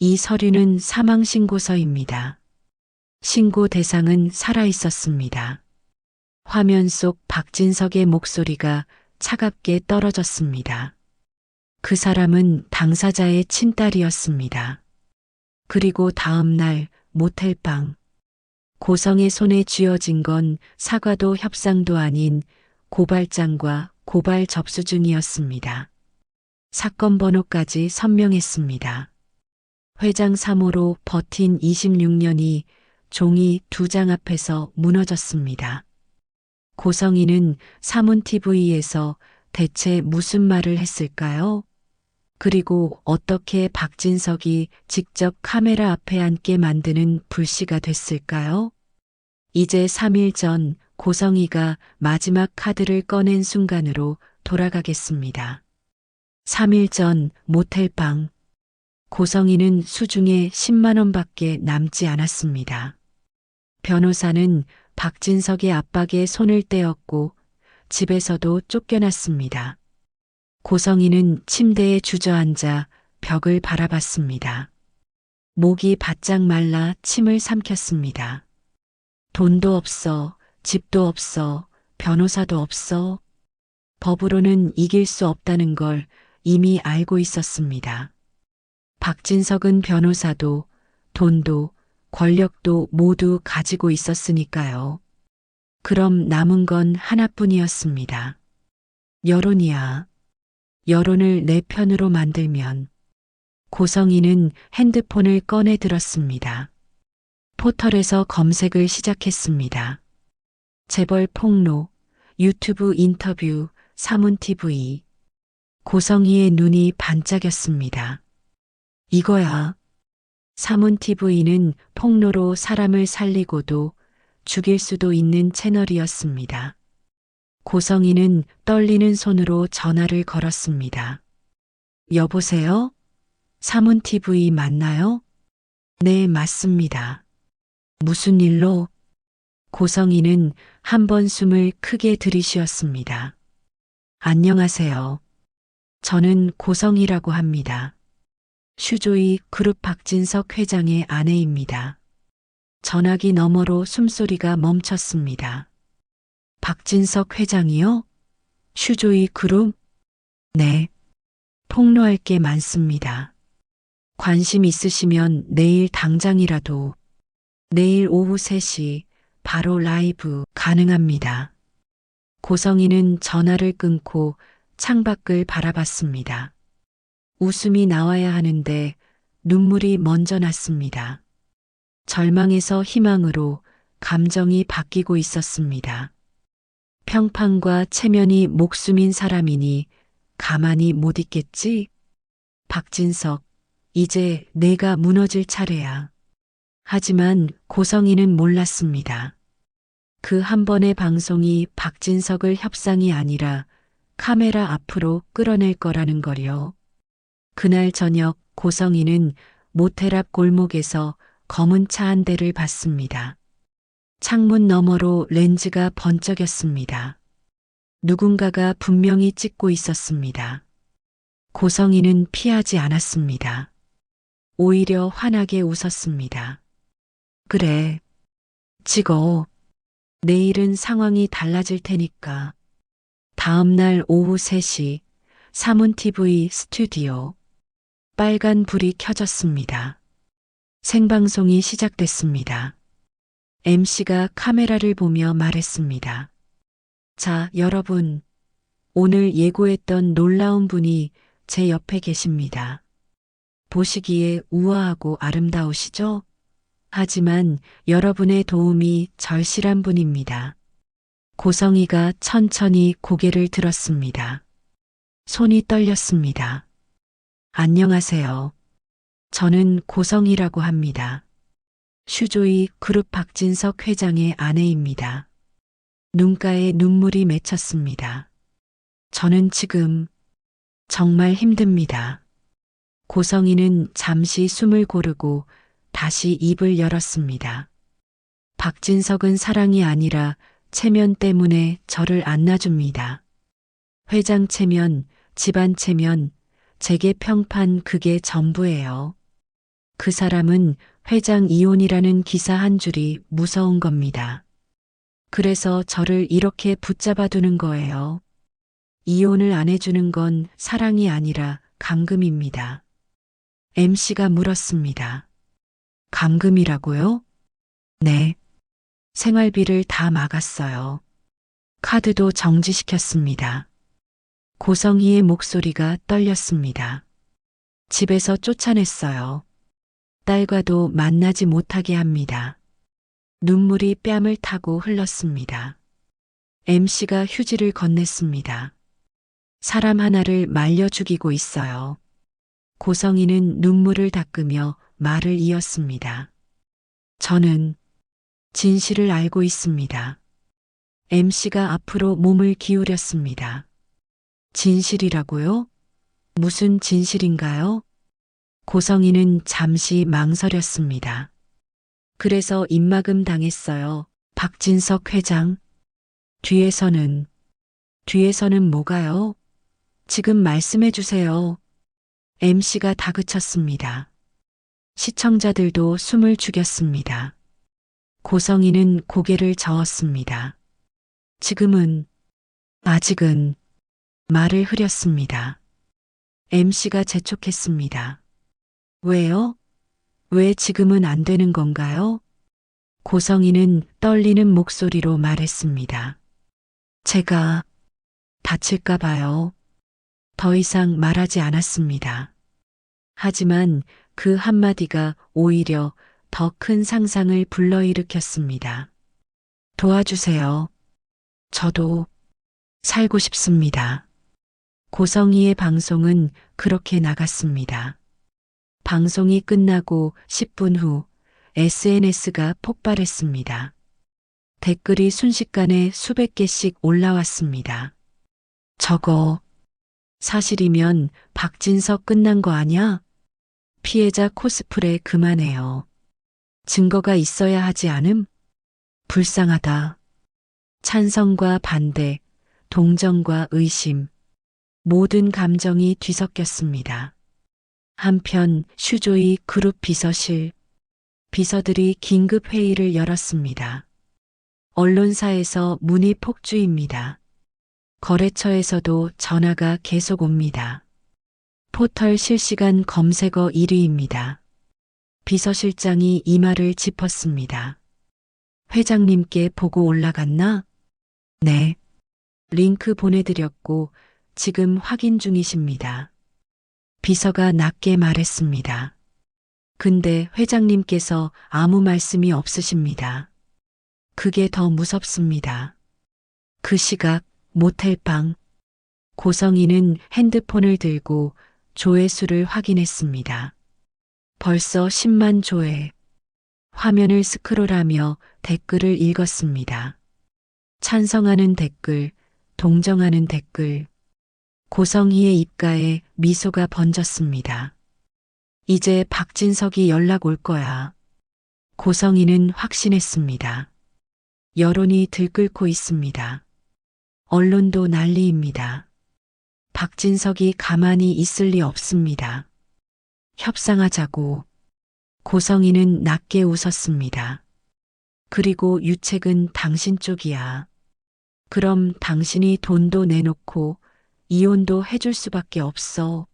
이 서류는 사망신고서입니다. 신고 대상은 살아 있었습니다. 화면 속 박진석의 목소리가 차갑게 떨어졌습니다. 그 사람은 당사자의 친딸이었습니다. 그리고 다음 날 모텔방. 고성의 손에 쥐어진 건 사과도 협상도 아닌 고발장과 고발 접수증이었습니다. 사건 번호까지 선명했습니다. 회장 3호로 버틴 26년이 종이 2장 앞에서 무너졌습니다. 고성이는 사문TV에서 대체 무슨 말을 했을까요? 그리고 어떻게 박진석이 직접 카메라 앞에 앉게 만드는 불씨가 됐을까요? 이제 3일 전 고성이가 마지막 카드를 꺼낸 순간으로 돌아가겠습니다. 3일 전 모텔방. 고성이는 수중에 10만 원밖에 남지 않았습니다. 변호사는 박진석의 압박에 손을 떼었고 집에서도 쫓겨났습니다. 고성이는 침대에 주저앉아 벽을 바라봤습니다. 목이 바짝 말라 침을 삼켰습니다. 돈도 없어, 집도 없어, 변호사도 없어. 법으로는 이길 수 없다는 걸 이미 알고 있었습니다. 박진석은 변호사도 돈도 권력도 모두 가지고 있었으니까요. 그럼 남은 건 하나뿐이었습니다. 여론이야. 여론을 내 편으로 만들면. 고성이는 핸드폰을 꺼내 들었습니다. 포털에서 검색을 시작했습니다. 재벌 폭로, 유튜브 인터뷰, 사문TV. 고성이의 눈이 반짝였습니다. 이거야. 사문TV는 폭로로 사람을 살리고도 죽일 수도 있는 채널이었습니다. 고성이는 떨리는 손으로 전화를 걸었습니다. 여보세요? 사문TV 맞나요? 네, 맞습니다. 무슨 일로? 고성이는 한 번 숨을 크게 들이쉬었습니다. 안녕하세요. 저는 고성이라고 합니다. 슈조이 그룹 박진석 회장의 아내입니다. 전화기 너머로 숨소리가 멈췄습니다. 박진석 회장이요? 슈조이 그룹? 네. 폭로할 게 많습니다. 관심 있으시면 내일 당장이라도 내일 오후 3시 바로 라이브 가능합니다. 고성이는 전화를 끊고 창밖을 바라봤습니다. 웃음이 나와야 하는데 눈물이 먼저 났습니다. 절망에서 희망으로 감정이 바뀌고 있었습니다. 평판과 체면이 목숨인 사람이니 가만히 못 있겠지? 박진석, 이제 내가 무너질 차례야. 하지만 고성이는 몰랐습니다. 그 한 번의 방송이 박진석을 협상이 아니라 카메라 앞으로 끌어낼 거라는 거요. 그날 저녁 고성이는 모텔 앞 골목에서 검은 차 한 대를 봤습니다. 창문 너머로 렌즈가 번쩍였습니다. 누군가가 분명히 찍고 있었습니다. 고성이는 피하지 않았습니다. 오히려 환하게 웃었습니다. 그래, 찍어. 내일은 상황이 달라질 테니까. 다음 날 오후 3시 사문TV 스튜디오. 빨간 불이 켜졌습니다. 생방송이 시작됐습니다. MC가 카메라를 보며 말했습니다. 자, 여러분. 오늘 예고했던 놀라운 분이 제 옆에 계십니다. 보시기에 우아하고 아름다우시죠? 하지만 여러분의 도움이 절실한 분입니다. 고성이가 천천히 고개를 들었습니다. 손이 떨렸습니다. 안녕하세요. 저는 고성이라고 합니다. 슈조이 그룹 박진석 회장의 아내입니다. 눈가에 눈물이 맺혔습니다. 저는 지금 정말 힘듭니다. 고성이는 잠시 숨을 고르고 다시 입을 열었습니다. 박진석은 사랑이 아니라 체면 때문에 저를 안 놔줍니다. 회장 체면, 집안 체면, 재계 평판 그게 전부예요. 그 사람은 회장 이혼이라는 기사 한 줄이 무서운 겁니다. 그래서 저를 이렇게 붙잡아 두는 거예요. 이혼을 안 해주는 건 사랑이 아니라 감금입니다. MC가 물었습니다. 감금이라고요? 네. 생활비를 다 막았어요. 카드도 정지시켰습니다. 고성희의 목소리가 떨렸습니다. 집에서 쫓아냈어요. 딸과도 만나지 못하게 합니다. 눈물이 뺨을 타고 흘렀습니다. MC가 휴지를 건넸습니다. 사람 하나를 말려 죽이고 있어요. 고성희는 눈물을 닦으며 말을 이었습니다. 저는 진실을 알고 있습니다. MC가 앞으로 몸을 기울였습니다. 진실이라고요? 무슨 진실인가요? 고성희는 잠시 망설였습니다. 그래서 입막음 당했어요. 박진석 회장. 뒤에서는 뭐가요? 지금 말씀해 주세요. MC가 다그쳤습니다. 시청자들도 숨을 죽였습니다. 고성희는 고개를 저었습니다. 아직은 말을 흐렸습니다. MC가 재촉했습니다. 왜요? 왜 지금은 안 되는 건가요? 고성희는 떨리는 목소리로 말했습니다. 제가 다칠까 봐요. 더 이상 말하지 않았습니다. 하지만 그 한마디가 오히려 더 큰 상상을 불러일으켰습니다. 도와주세요. 저도 살고 싶습니다. 고성희의 방송은 그렇게 나갔습니다. 방송이 끝나고 10분 후 SNS가 폭발했습니다. 댓글이 순식간에 수백 개씩 올라왔습니다. 저거 사실이면 박진석 끝난 거 아냐? 피해자 코스프레 그만해요. 증거가 있어야 하지 않음? 불쌍하다. 찬성과 반대, 동정과 의심, 모든 감정이 뒤섞였습니다. 한편 슈조이 그룹 비서들이 긴급 회의를 열었습니다. 언론사에서 문의 폭주입니다. 거래처에서도 전화가 계속 옵니다. 포털 실시간 검색어 1위입니다. 비서실장이 이 말을 짚었습니다. 회장님께 보고 올라갔나? 네. 링크 보내드렸고 지금 확인 중이십니다. 비서가 낮게 말했습니다. 근데 회장님께서 아무 말씀이 없으십니다. 그게 더 무섭습니다. 그 시각 모텔방. 고성희는 핸드폰을 들고 조회수를 확인했습니다. 벌써 10만 조회. 화면을 스크롤하며 댓글을 읽었습니다. 찬성하는 댓글, 동정하는 댓글. 고성희의 입가에 미소가 번졌습니다. 이제 박진석이 연락 올 거야. 고성희는 확신했습니다. 여론이 들끓고 있습니다. 언론도 난리입니다. 박진석이 가만히 있을 리 없습니다. 협상하자고. 고성희는 낮게 웃었습니다. 그리고 유책은 당신 쪽이야. 그럼 당신이 돈도 내놓고 이혼도 해줄 수밖에 없어.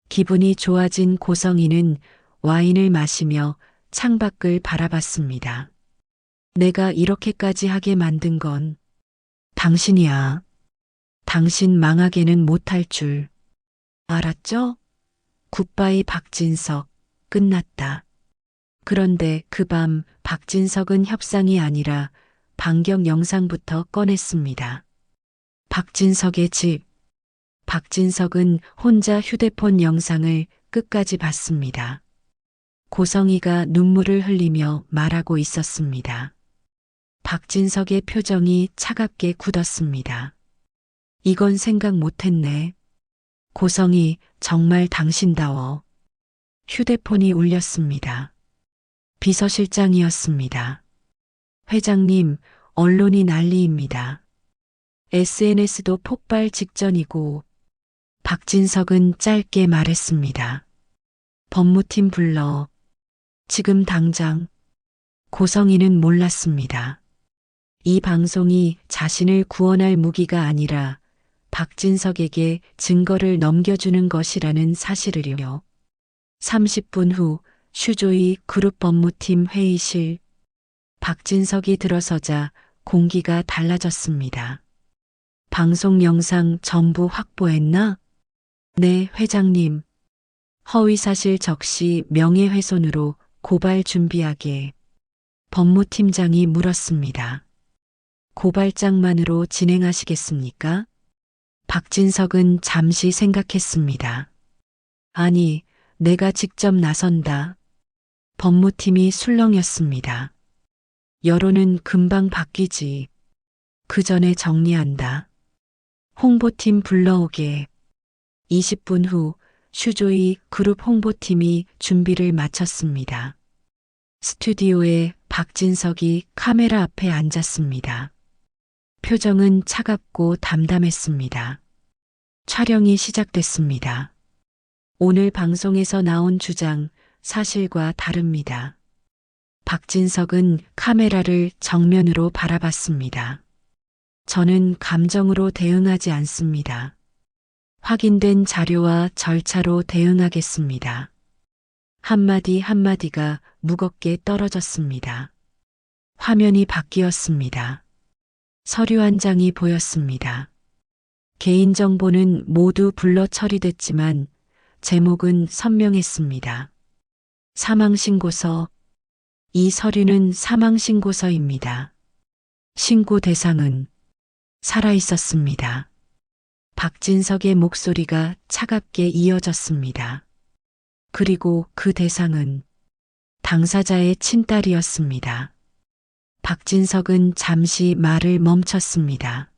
기분이 좋아진 고성희는 와인을 마시며 창밖을 바라봤습니다. 내가 이렇게까지 하게 만든 건 당신이야. 당신 망하게는 못할 줄. 알았죠? 굿바이 박진석. 끝났다. 그런데 그 밤 박진석은 협상이 아니라 반격 영상부터 꺼냈습니다. 박진석의 집. 박진석은 혼자 휴대폰 영상을 끝까지 봤습니다. 고성희가 눈물을 흘리며 말하고 있었습니다. 박진석의 표정이 차갑게 굳었습니다. 이건 생각 못했네. 고성희, 정말 당신다워. 휴대폰이 울렸습니다. 비서실장이었습니다. 회장님, 언론이 난리입니다. SNS도 폭발 직전이고. 박진석은 짧게 말했습니다. 법무팀 불러. 지금 당장. 고성이는 몰랐습니다. 이 방송이 자신을 구원할 무기가 아니라 박진석에게 증거를 넘겨주는 것이라는 사실을요. 30분 후 슈조이 그룹 법무팀 회의실. 박진석이 들어서자 공기가 달라졌습니다. 방송 영상 전부 확보했나? 네, 회장님. 허위사실 적시 명예훼손으로 고발 준비하게. 법무팀장이 물었습니다. 고발장만으로 진행하시겠습니까? 박진석은 잠시 생각했습니다. 아니, 내가 직접 나선다. 법무팀이 술렁였습니다. 여론은 금방 바뀌지. 그 전에 정리한다. 홍보팀 불러오게. 20분 후 슈조이 그룹 홍보팀이 준비를 마쳤습니다. 스튜디오에 박진석이 카메라 앞에 앉았습니다. 표정은 차갑고 담담했습니다. 촬영이 시작됐습니다. 오늘 방송에서 나온 주장, 사실과 다릅니다. 박진석은 카메라를 정면으로 바라봤습니다. 저는 감정으로 대응하지 않습니다. 확인된 자료와 절차로 대응하겠습니다. 한마디 한마디가 무겁게 떨어졌습니다. 화면이 바뀌었습니다. 서류 한 장이 보였습니다. 개인정보는 모두 불러 처리됐지만 제목은 선명했습니다. 사망신고서. 이 서류는 사망신고서입니다. 신고 대상은 살아있었습니다. 박진석의 목소리가 차갑게 이어졌습니다. 그리고 그 대상은 당사자의 친딸이었습니다. 박진석은 잠시 말을 멈췄습니다.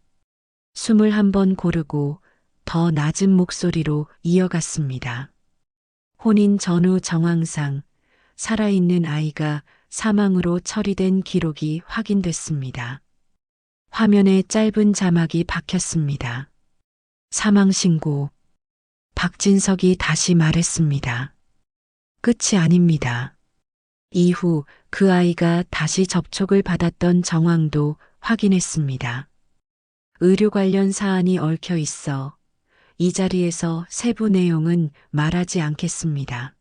숨을 한번 고르고 더 낮은 목소리로 이어갔습니다. 혼인 전후 정황상 살아있는 아이가 사망으로 처리된 기록이 확인됐습니다. 화면에 짧은 자막이 박혔습니다. 사망신고. 박진석이 다시 말했습니다. 끝이 아닙니다. 이후 그 아이가 다시 접촉을 받았던 정황도 확인했습니다. 의료 관련 사안이 얽혀 있어 이 자리에서 세부 내용은 말하지 않겠습니다.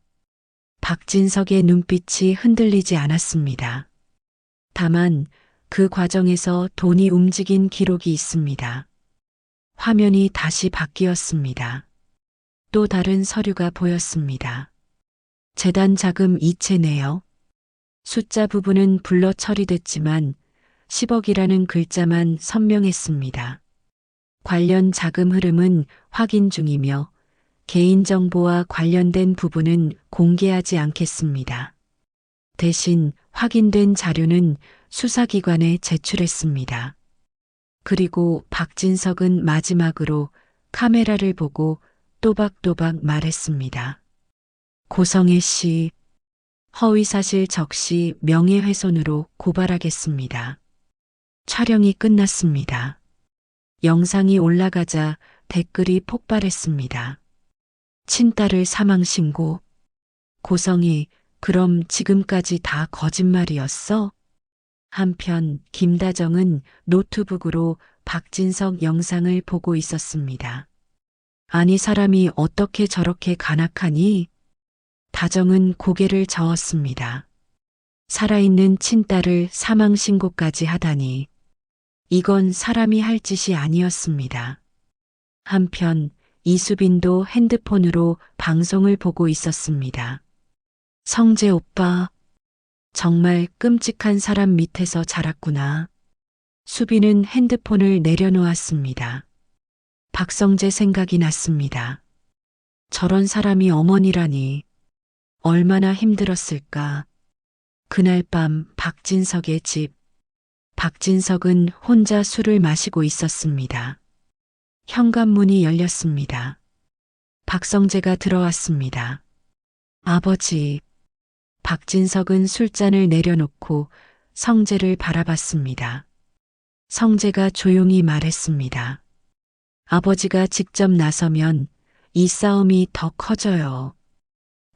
박진석의 눈빛이 흔들리지 않았습니다. 다만 그 과정에서 돈이 움직인 기록이 있습니다. 화면이 다시 바뀌었습니다. 또 다른 서류가 보였습니다. 재단 자금 이체 내역. 숫자 부분은 불러 처리됐지만 10억이라는 글자만 선명했습니다. 관련 자금 흐름은 확인 중이며 개인정보와 관련된 부분은 공개하지 않겠습니다. 대신 확인된 자료는 수사기관에 제출했습니다. 그리고 박진석은 마지막으로 카메라를 보고 또박또박 말했습니다. 고성애 씨, 허위사실 적시 명예훼손으로 고발하겠습니다. 촬영이 끝났습니다. 영상이 올라가자 댓글이 폭발했습니다. 친딸을 사망신고. 고성이, 그럼 지금까지 다 거짓말이었어? 한편 김다정은 노트북으로 박진석 영상을 보고 있었습니다. 아니, 사람이 어떻게 저렇게 간악하니? 다정은 고개를 저었습니다. 살아있는 친딸을 사망신고까지 하다니. 이건 사람이 할 짓이 아니었습니다. 한편 이수빈도 핸드폰으로 방송을 보고 있었습니다. 성재 오빠, 정말 끔찍한 사람 밑에서 자랐구나. 수빈은 핸드폰을 내려놓았습니다. 박성재 생각이 났습니다. 저런 사람이 어머니라니. 얼마나 힘들었을까. 그날 밤 박진석의 집. 박진석은 혼자 술을 마시고 있었습니다. 현관문이 열렸습니다. 박성재가 들어왔습니다. 아버지. 박진석은 술잔을 내려놓고 성재를 바라봤습니다. 성재가 조용히 말했습니다. 아버지가 직접 나서면 이 싸움이 더 커져요.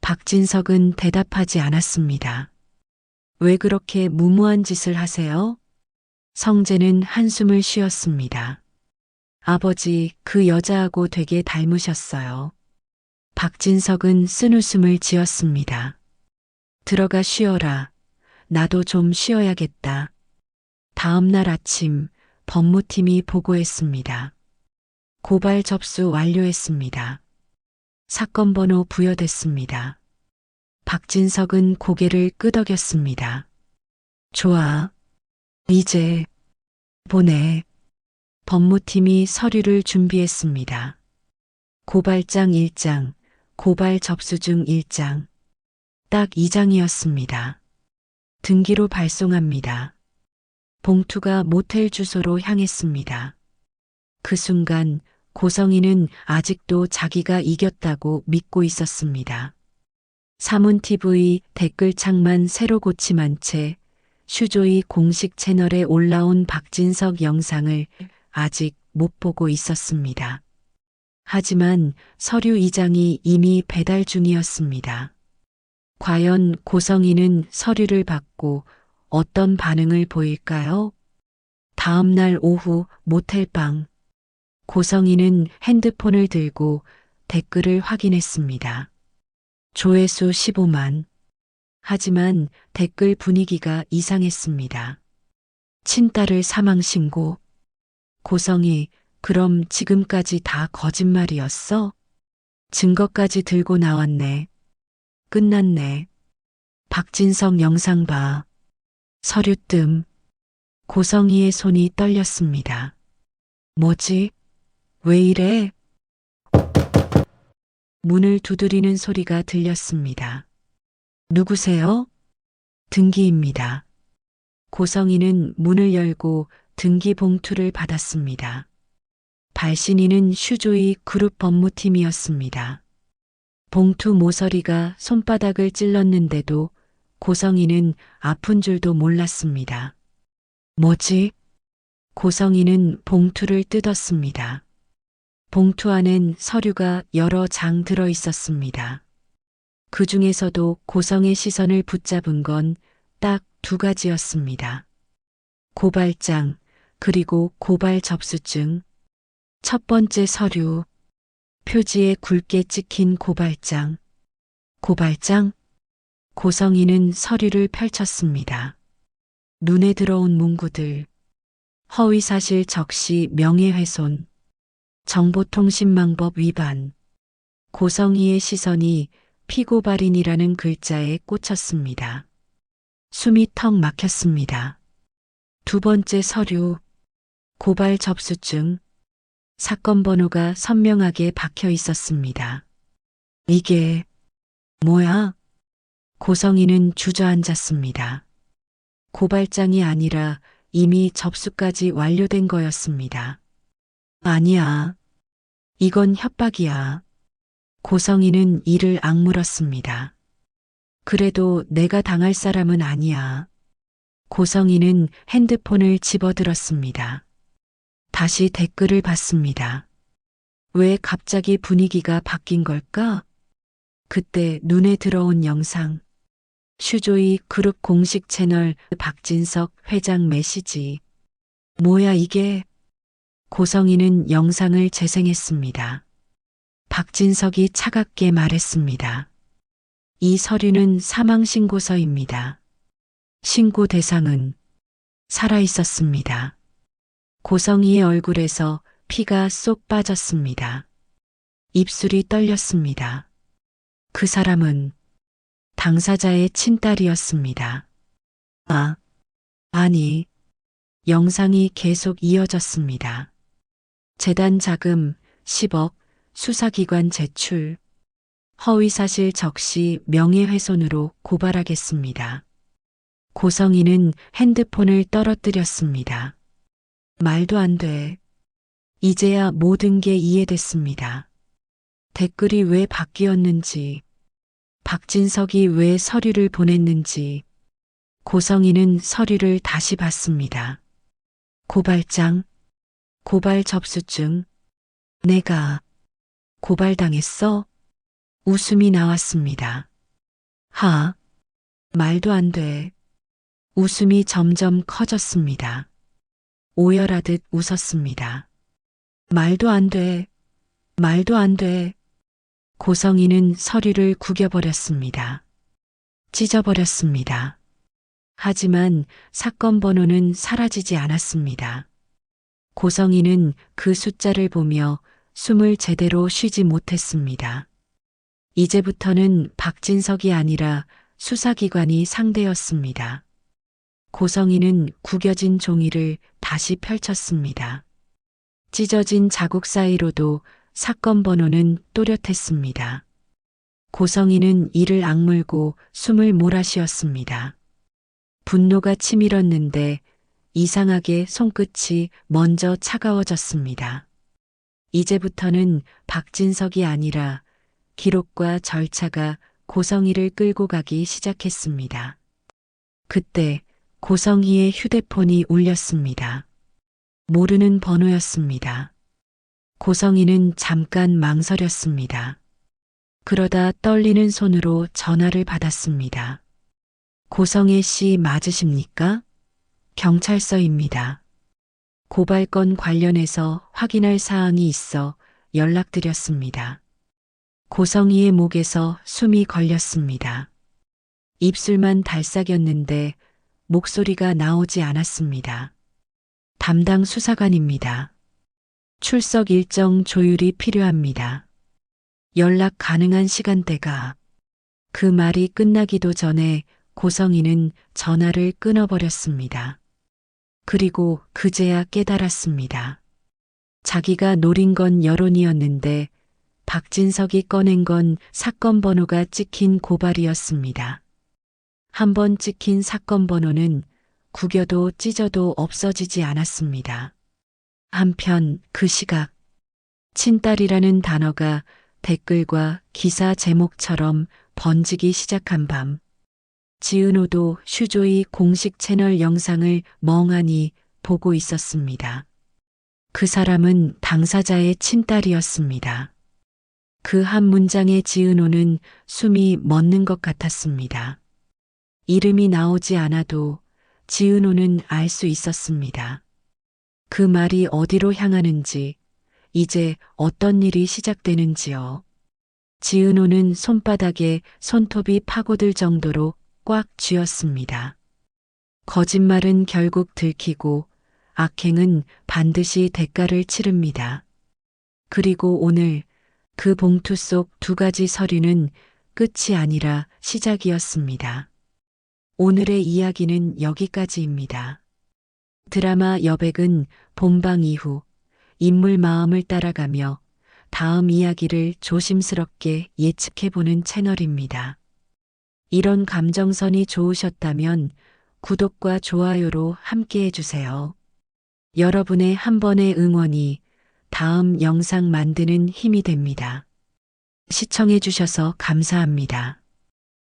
박진석은 대답하지 않았습니다. 왜 그렇게 무모한 짓을 하세요? 성재는 한숨을 쉬었습니다. 아버지, 그 여자하고 되게 닮으셨어요. 박진석은 쓴웃음을 지었습니다. 들어가 쉬어라. 나도 좀 쉬어야겠다. 다음 날 아침 법무팀이 보고했습니다. 고발 접수 완료했습니다. 사건 번호 부여됐습니다. 박진석은 고개를 끄덕였습니다. 좋아. 이제 보내. 법무팀이 서류를 준비했습니다. 고발장 1장, 고발 접수증 1장. 딱 2장이었습니다. 등기로 발송합니다. 봉투가 모텔 주소로 향했습니다. 그 순간 고성이는 아직도 자기가 이겼다고 믿고 있었습니다. 사문TV 댓글창만 새로 고침한 채 슈조이 공식 채널에 올라온 박진석 영상을 아직 못 보고 있었습니다. 하지만 서류 2장이 이미 배달 중이었습니다. 과연 고성이는 서류를 받고 어떤 반응을 보일까요? 다음 날 오후 모텔방. 고성이는 핸드폰을 들고 댓글을 확인했습니다. 조회수 15만. 하지만 댓글 분위기가 이상했습니다. 친딸을 사망 신고. 고성이, 그럼 지금까지 다 거짓말이었어? 증거까지 들고 나왔네. 끝났네. 박진석 영상 봐. 서류 뜸. 고성이의 손이 떨렸습니다. 뭐지? 왜 이래? 문을 두드리는 소리가 들렸습니다. 누구세요? 등기입니다. 고성이는 문을 열고 등기 봉투를 받았습니다. 발신인은 슈조이 그룹 법무팀이었습니다. 봉투 모서리가 손바닥을 찔렀는데도 고성이는 아픈 줄도 몰랐습니다. 뭐지? 고성이는 봉투를 뜯었습니다. 봉투 안엔 서류가 여러 장 들어 있었습니다. 그 중에서도 고성의 시선을 붙잡은 건 딱 2가지였습니다. 고발장, 그리고 고발 접수증. 첫 번째 서류, 표지에 굵게 찍힌 고발장. 고발장? 고성이는 서류를 펼쳤습니다. 눈에 들어온 문구들. 허위사실 적시 명예훼손. 정보통신망법 위반. 고성이의 시선이 피고발인이라는 글자에 꽂혔습니다. 숨이 턱 막혔습니다. 두 번째 서류, 고발 접수증. 사건 번호가 선명하게 박혀 있었습니다. 이게 뭐야? 고성이는 주저앉았습니다. 고발장이 아니라 이미 접수까지 완료된 거였습니다. 아니야. 이건 협박이야. 고성이는 이를 악물었습니다. 그래도 내가 당할 사람은 아니야. 고성이는 핸드폰을 집어들었습니다. 다시 댓글을 봤습니다. 왜 갑자기 분위기가 바뀐 걸까? 그때 눈에 들어온 영상. 슈조이 그룹 공식 채널 박진석 회장 메시지. 뭐야 이게? 고성이는 영상을 재생했습니다. 박진석이 차갑게 말했습니다. 이 서류는 사망신고서입니다. 신고 대상은 살아 있었습니다. 고성이의 얼굴에서 피가 쏙 빠졌습니다. 입술이 떨렸습니다. 그 사람은 당사자의 친딸이었습니다. 아니, 영상이 계속 이어졌습니다. 재단 자금 10억, 수사기관 제출, 허위사실 적시 명예훼손으로 고발하겠습니다. 고성이는 핸드폰을 떨어뜨렸습니다. 말도 안 돼. 이제야 모든 게 이해됐습니다. 댓글이 왜 바뀌었는지, 박진석이 왜 서류를 보냈는지. 고성이는 서류를 다시 봤습니다. 고발장, 고발 접수증. 내가 고발당했어? 웃음이 나왔습니다. 하, 말도 안 돼. 웃음이 점점 커졌습니다. 오열하듯 웃었습니다. 말도 안 돼. 말도 안 돼. 고성이는 서류를 구겨버렸습니다. 찢어버렸습니다. 하지만 사건 번호는 사라지지 않았습니다. 고성이는 그 숫자를 보며 숨을 제대로 쉬지 못했습니다. 이제부터는 박진석이 아니라 수사기관이 상대였습니다. 고성이는 구겨진 종이를 다시 펼쳤습니다. 찢어진 자국 사이로도 사건 번호는 또렷했습니다. 고성이는 이를 악물고 숨을 몰아쉬었습니다. 분노가 치밀었는데 이상하게 손끝이 먼저 차가워졌습니다. 이제부터는 박진석이 아니라 기록과 절차가 고성이를 끌고 가기 시작했습니다. 그때 고성이의 휴대폰이 울렸습니다. 모르는 번호였습니다. 고성이는 잠깐 망설였습니다. 그러다 떨리는 손으로 전화를 받았습니다. 고성애 씨 맞으십니까? 경찰서입니다. 고발건 관련해서 확인할 사항이 있어 연락드렸습니다. 고성이의 목에서 숨이 걸렸습니다. 입술만 달싹였는데 목소리가 나오지 않았습니다. 담당 수사관입니다. 출석 일정 조율이 필요합니다. 연락 가능한 시간대가. 그 말이 끝나기도 전에 고성이는 전화를 끊어버렸습니다. 그리고 그제야 깨달았습니다. 자기가 노린 건 여론이었는데 박진석이 꺼낸 건 사건 번호가 찍힌 고발이었습니다. 한번 찍힌 사건 번호는 구겨도 찢어도 없어지지 않았습니다. 한편 그 시각, 친딸이라는 단어가 댓글과 기사 제목처럼 번지기 시작한 밤, 지은호도 슈조이 공식 채널 영상을 멍하니 보고 있었습니다. 그 사람은 당사자의 친딸이었습니다. 그 한 문장에 지은호는 숨이 멎는 것 같았습니다. 이름이 나오지 않아도 지은호는 알 수 있었습니다. 그 말이 어디로 향하는지, 이제 어떤 일이 시작되는지요. 지은호는 손바닥에 손톱이 파고들 정도로 꽉 쥐었습니다. 거짓말은 결국 들키고 악행은 반드시 대가를 치릅니다. 그리고 오늘 그 봉투 속 2가지 서류는 끝이 아니라 시작이었습니다. 오늘의 이야기는 여기까지입니다. 드라마 여백은 본방 이후 인물 마음을 따라가며 다음 이야기를 조심스럽게 예측해보는 채널입니다. 이런 감정선이 좋으셨다면 구독과 좋아요로 함께해주세요. 여러분의 한 번의 응원이 다음 영상 만드는 힘이 됩니다. 시청해주셔서 감사합니다.